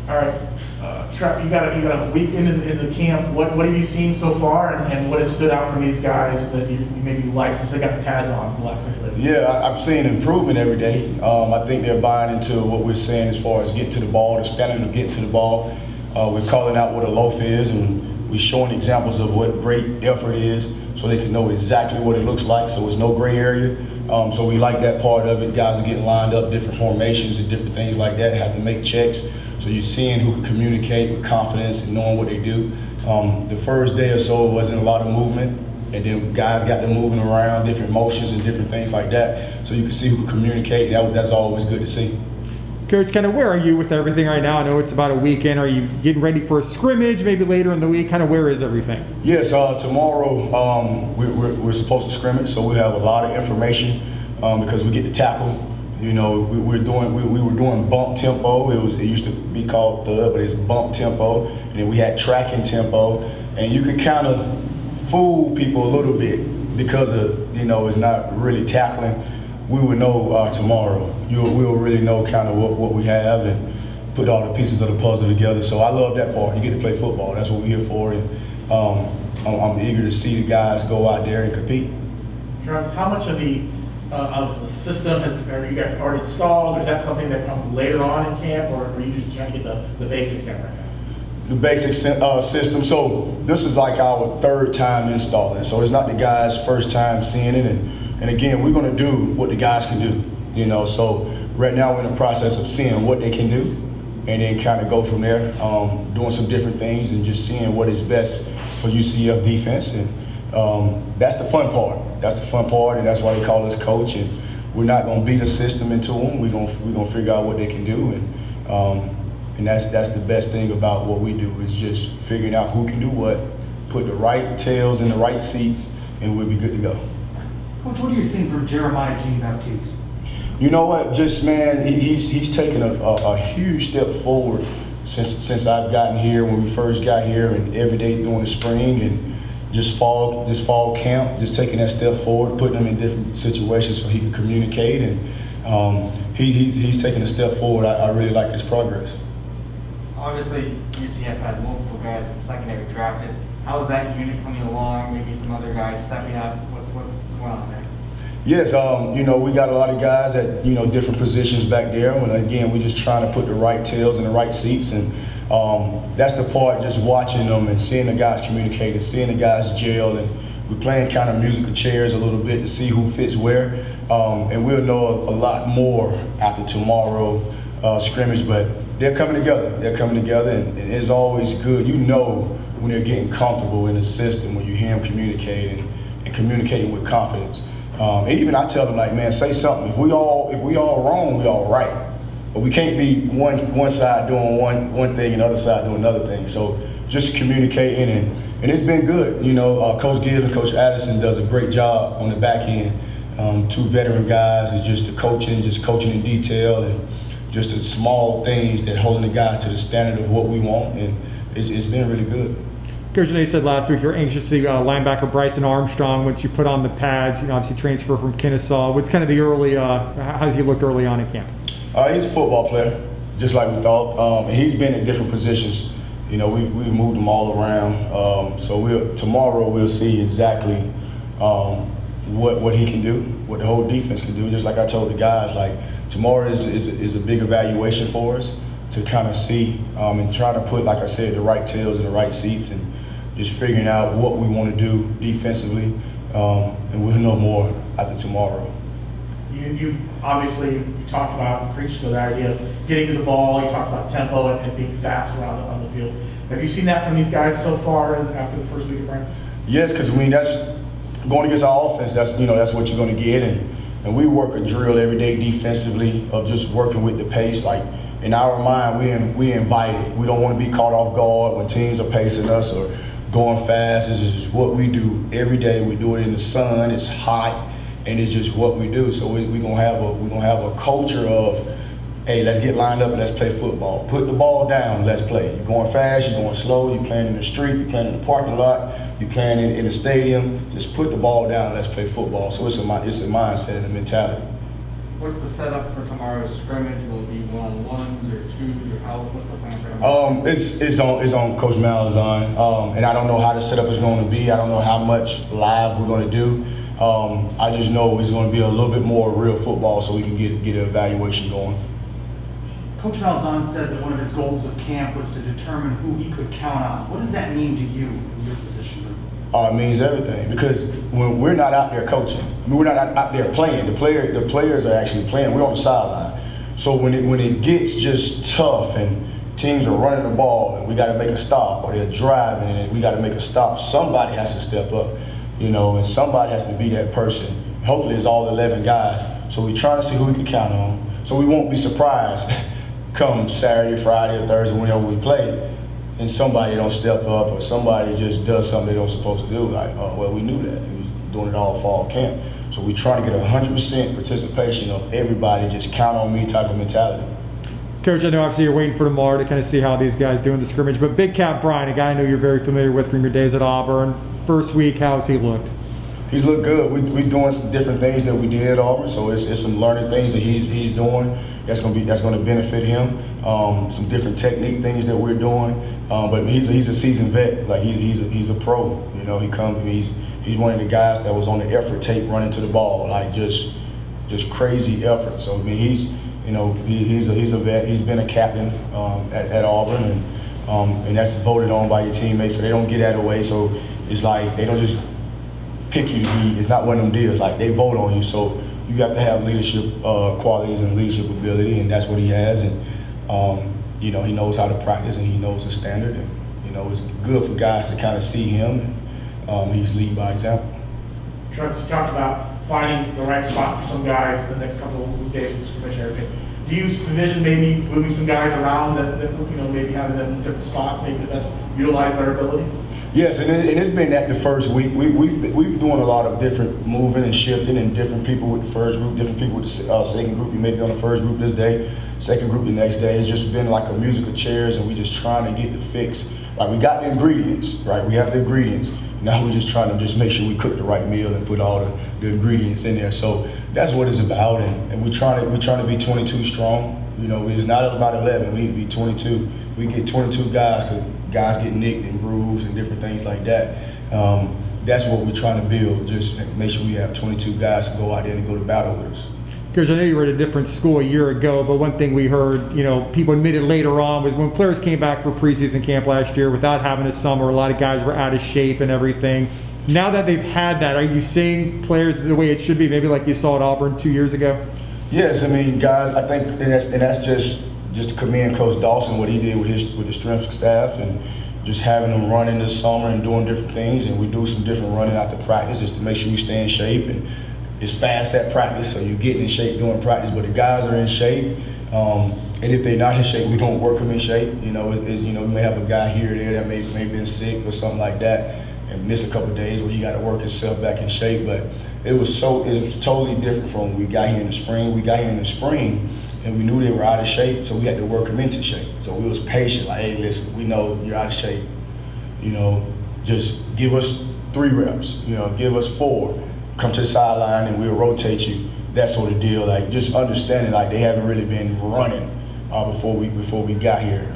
All right, Trev, you got a week into camp. What have you seen so far, and what has stood out from these guys that you maybe like since they got the pads on the last couple of days? Yeah, I've seen improvement every day. I think they're buying into what we're saying as far as getting to the ball, the standard of getting to the ball. We're calling out what a loaf is, and we're showing examples of what great effort is, so they can know exactly what it looks like. So there's no gray area. So we like that part of it. Guys are getting lined up, different formations and different things like that. Have to make checks. So you're seeing who can communicate with confidence and knowing what they do. The first day or so wasn't a lot of movement, and then guys got them moving around, different motions and different things like that. So you can see who can communicate. That's always good to see. Coach, kind of where are you with everything right now? I know it's about a weekend. Are you getting ready for a scrimmage maybe later in the week? Kind of where is everything? Yes, tomorrow we're supposed to scrimmage, so we have a lot of information because we get to tackle. You know, we were doing bump tempo. It used to be called thud, but it's bump tempo. And then we had tracking tempo, and you could kind of fool people a little bit because of, you know, it's not really tackling. We will know tomorrow. We'll really know kind of what we have and put all the pieces of the puzzle together. So I love that part. You get to play football. That's what we're here for. And I'm eager to see the guys go out there and compete. Travis, how much of the system are you guys already installed, or is that something that comes later on in camp, or are you just trying to get the basics down right now? The basic system. So this is like our third time installing. So it's not the guys' first time seeing it. And again, we're going to do what the guys can do. You know, so right now we're in the process of seeing what they can do, and then kind of go from there, doing some different things and just seeing what is best for UCF defense. And that's the fun part. That's the fun part, and that's why they call us coach. And we're not going to beat a system into them. We're going to figure out what they can do, and that's the best thing about what we do is just figuring out who can do what, put the right tails in the right seats, and we'll be good to go. Coach, what are you seeing from Jeremiah Jean-Baptiste? You know what, just man, he's taken a huge step forward since I've gotten here, when we first got here, and every day during the spring and this fall camp, just taking that step forward, putting him in different situations so he can communicate, and he's taking a step forward. I really like his progress. Obviously, UCF had multiple guys in the secondary drafted. How is that unit coming along? Maybe some other guys stepping up. What's going on there? Yes, you know, we got a lot of guys at, you know, different positions back there. And again, we're just trying to put the right tails in the right seats, and that's the part, just watching them and seeing the guys communicate and seeing the guys gel. And we're playing kind of musical chairs a little bit to see who fits where, and we'll know a lot more after tomorrow scrimmage. But they're coming together. They're coming together, and it's always good. You know when they're getting comfortable in the system, when you hear them communicating and communicating with confidence. And even I tell them, like, man, say something. If we all wrong, we all right. But we can't be one side doing one thing and the other side doing another thing. So just communicating, and it's been good. You know, Coach Gibbs and Coach Addison does a great job on the back end. Two veteran guys. It's just coaching in detail, and just the small things that holding the guys to the standard of what we want, and it's been really good. Coach, you said last week you're anxious to see linebacker Bryson Armstrong once you put on the pads. You know, obviously transfer from Kennesaw. What's kind of the early? How does he look early on in camp? He's a football player, just like we thought, and he's been in different positions. You know, we've moved him all around. So tomorrow we'll see exactly what he can do, what the whole defense can do. Just like I told the guys, like tomorrow is a big evaluation for us to kind of see and try to put, like I said, the right tails in the right seats, and just figuring out what we want to do defensively, and we'll know more after tomorrow. You obviously talked about, preached the idea of getting to the ball. You talked about tempo and being fast around on the field. Have you seen that from these guys so far after the first week of practice? Yes, because I mean that's going against our offense. That's what you're going to get, and we work a drill every day defensively of just working with the pace. Like in our mind, we invite it. We don't want to be caught off guard when teams are pacing us or going fast. This is just what we do every day. We do it in the sun. It's hot, and it's just what we do. So we're gonna have a culture of, hey, let's get lined up and let's play football. Put the ball down, let's play. You're going fast, you're going slow, you're playing in the street, you're playing in the parking lot, you're playing in the stadium. Just put the ball down and let's play football. So it's a mindset and a mentality. What's the setup for tomorrow's scrimmage? Will it be one-on-ones or twos or how? What's the plan for tomorrow? It's on Coach Malzahn, and I don't know how the setup is going to be. I don't know how much live we're going to do. I just know it's going to be a little bit more real football, so we can get an evaluation going. Coach Malzahn said that one of his goals of camp was to determine who he could count on. What does that mean to you in your position group? It means everything, because when we're not out there coaching, I mean, we're not out there playing. The players are actually playing. We're on the sideline. So when it gets just tough and teams are running the ball and we got to make a stop, or they're driving and we got to make a stop, somebody has to step up, and somebody has to be that person. Hopefully it's all 11 guys. So we're trying to see who we can count on, so we won't be surprised come Saturday, Friday, or Thursday, whenever we play, and somebody don't step up or somebody just does something they don't supposed to do. Like, oh, well, we knew that. He was doing it all fall camp. So we trying to get 100% participation of everybody, just count on me type of mentality. Coach, I know obviously you're waiting for tomorrow to kind of see how these guys do in the scrimmage, but Big Cat Brian, a guy I know you're very familiar with from your days at Auburn, first week, how's he looked? He's looked good. We're doing some different things that we did at Auburn, so it's some learning things that he's doing that's going to benefit him. Some different technique things that we're doing, but he's a seasoned vet. Like he's a pro. He comes. He's one of the guys that was on the effort tape running to the ball, like just crazy effort. So I mean he's a vet. He's been a captain at Auburn, and that's voted on by your teammates, so they don't get out of the way. So it's like they don't just pick you to be. It's not one of them deals. Like they vote on you, so you have to have leadership qualities and leadership ability, and that's what he has. And he knows how to practice, and he knows the standard. And it's good for guys to kind of see him. And he's leading by example. Travis, you talked about finding the right spot for some guys in the next couple of days with scrimmage and everything. Do you envision maybe moving some guys around that maybe having them in different spots, maybe to best utilize their abilities? Yes, and it's been that the first week. We've been doing a lot of different moving and shifting, and different people with the first group, different people with the second group. You may be on the first group this day, second group the next day. It's just been like a musical chairs, and we just trying to get the fix. Like we got the ingredients, right? We have the ingredients. Now we're just trying to just make sure we cook the right meal and put all the ingredients in there. So that's what it's about, and we're trying to be 22 strong. It's not about 11. We need to be 22. If we get 22 guys, because guys get nicked and bruised and different things like that. That's what we're trying to build. Just make sure we have 22 guys to go out there and go to battle with us. Coach, I know you were at a different school a year ago, but one thing we heard, people admitted later on was when players came back for preseason camp last year without having a summer, a lot of guys were out of shape and everything. Now that they've had that, are you seeing players the way it should be, maybe like you saw at Auburn 2 years ago? Yes, I mean, guys, I think that's just to commend Coach Dawson, what he did with the strength staff, and just having them running this summer and doing different things. And we do some different running out to practice just to make sure we stay in shape. And it's fast at practice, so you're getting in shape doing practice, but the guys are in shape. And if they're not in shape, we're gonna work them in shape. We may have a guy here or there that may been sick or something like that and miss a couple of days where he got to work himself back in shape. But it was totally different from when we got here in the spring. We got here in the spring and we knew they were out of shape, so we had to work them into shape. So we was patient, like, hey, listen, we know you're out of shape. Just give us 3 reps, give us 4. Come to the sideline and we'll rotate you. That sort of deal. Like just understanding like they haven't really been running before we got here.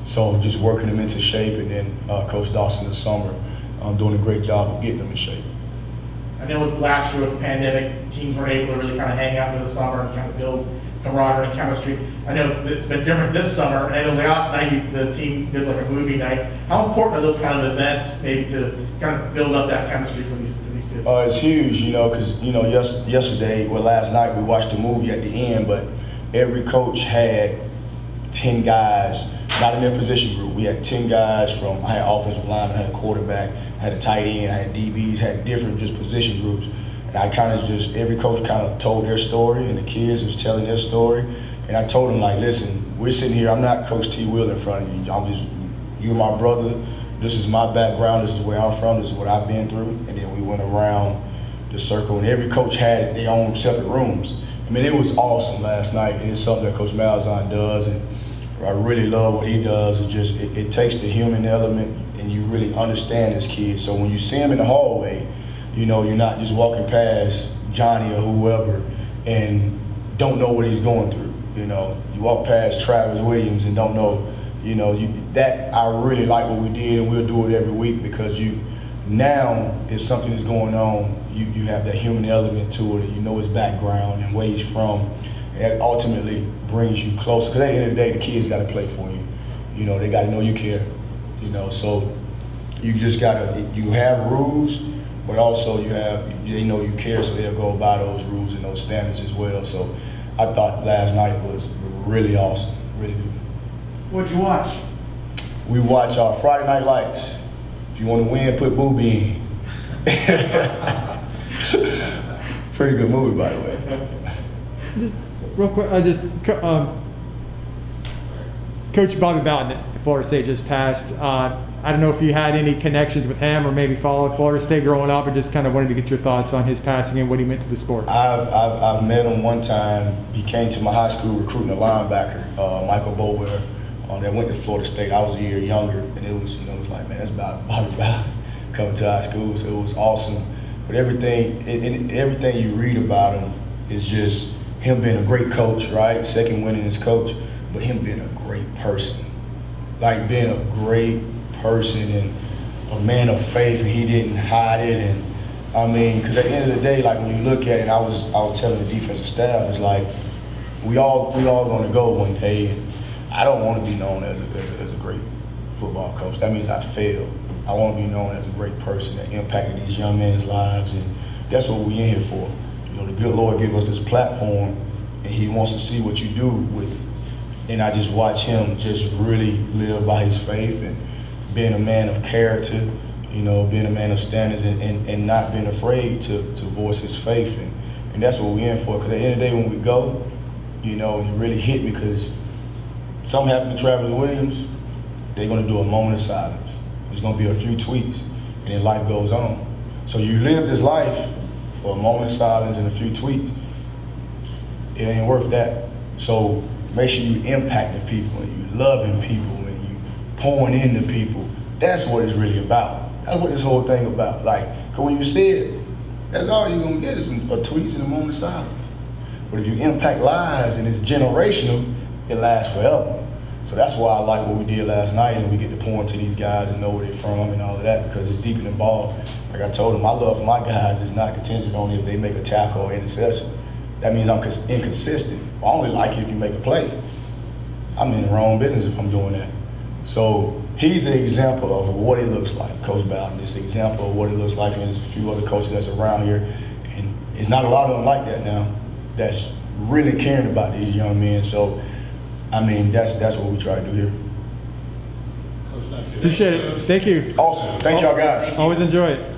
So just working them into shape, and then Coach Dawson this summer doing a great job of getting them in shape. I know last year with the pandemic, teams weren't able to really kind of hang out in the summer and kind of build camaraderie and chemistry. I know it's been different this summer, and I know last night the team did like a movie night. How important are those kind of events maybe to kind of build up that chemistry for these kids? It's huge, because last night we watched the movie at the end, but every coach had 10 guys, not in their position group. We had 10 guys I had offensive linemen, I had a quarterback, I had a tight end, I had DBs, had different just position groups. And I every coach kind of told their story, and the kids was telling their story. And I told them, like, listen, we're sitting here, I'm not Coach T. Will in front of you. You're my brother. This is my background. This is where I'm from. This is what I've been through. And then we went around the circle, and every coach had their own separate rooms. I mean, it was awesome last night, and it's something that Coach Malzahn does, and I really love what he does. It's just, it takes the human element, and you really understand this kid. So when you see him in the hallway, you're not just walking past Johnny or whoever, and don't know what he's going through. You know, you walk past Travis Williams and don't know, you know, that I really like what we did, and we'll do it every week because now if something is going on, you have that human element to it, and you know his background and where he's from. And that ultimately brings you closer. Because at the end of the day, the kids got to play for you. You know, they got to know you care. You know, so you just you have rules, but also they know you care, so they'll go by those rules and those standards as well. So I thought last night was really awesome, really good. What'd you watch? We watch our Friday Night Lights. If you want to win, put Booby in. Pretty good movie, by the way. Just real quick, Coach Bobby Bowden at Florida State just passed. I don't know if you had any connections with him or maybe followed Florida State growing up, or just kind of wanted to get your thoughts on his passing and what he meant to the sport. I've met him one time. He came to my high school recruiting a linebacker, Michael Bowden, that went to Florida State. I was a year younger, and it was like, man, that's about Bobby Bowden coming to our school. So it was awesome. But everything you read about him is just him being a great coach, right? Second winningest coach, but him being a great person. Like being a great person and a man of faith, and he didn't hide it. And I mean, because at the end of the day, like when you look at it, I was telling the defensive staff, it's like we all going to go one day, and I don't want to be known as a great football coach. That means I failed. I want to be known as a great person that impacted these young men's lives, and that's what we're in here for. You know, the good Lord gave us this platform, and He wants to see what you do with it. And I just watch him just really live by his faith and being a man of character, you know, being a man of standards, and not being afraid to voice his faith. And that's what we're in for. Because at the end of the day, when we go, you know, it really hit me because something happened to Travis Williams, they're going to do a moment of silence. There's going to be a few tweets, and then life goes on. So you live this life for a moment of silence and a few tweets. It ain't worth that. So make sure you impacting people and you loving people and you pouring into people. That's what it's really about. That's what this whole thing about. Like, cause when you see it, that's all you're gonna get is a tweets and a moment of silence. But if you impact lives and it's generational, it lasts forever. So that's why I like what we did last night, and we get to pour into these guys and know where they're from and all of that, because it's deep in the ball. Like I told them, my love for my guys is not contingent on if they make a tackle or interception. That means I'm inconsistent. I only like you if you make a play. I'm in the wrong business if I'm doing that. So he's an example of what it looks like, Coach Bowden. It's an example of what it looks like, and there's a few other coaches that's around here, and it's not a lot of them like that now that's really caring about these young men. So, I mean, that's what we try to do here. Appreciate it. Thank you. Awesome. Thank y'all guys. Always enjoy it.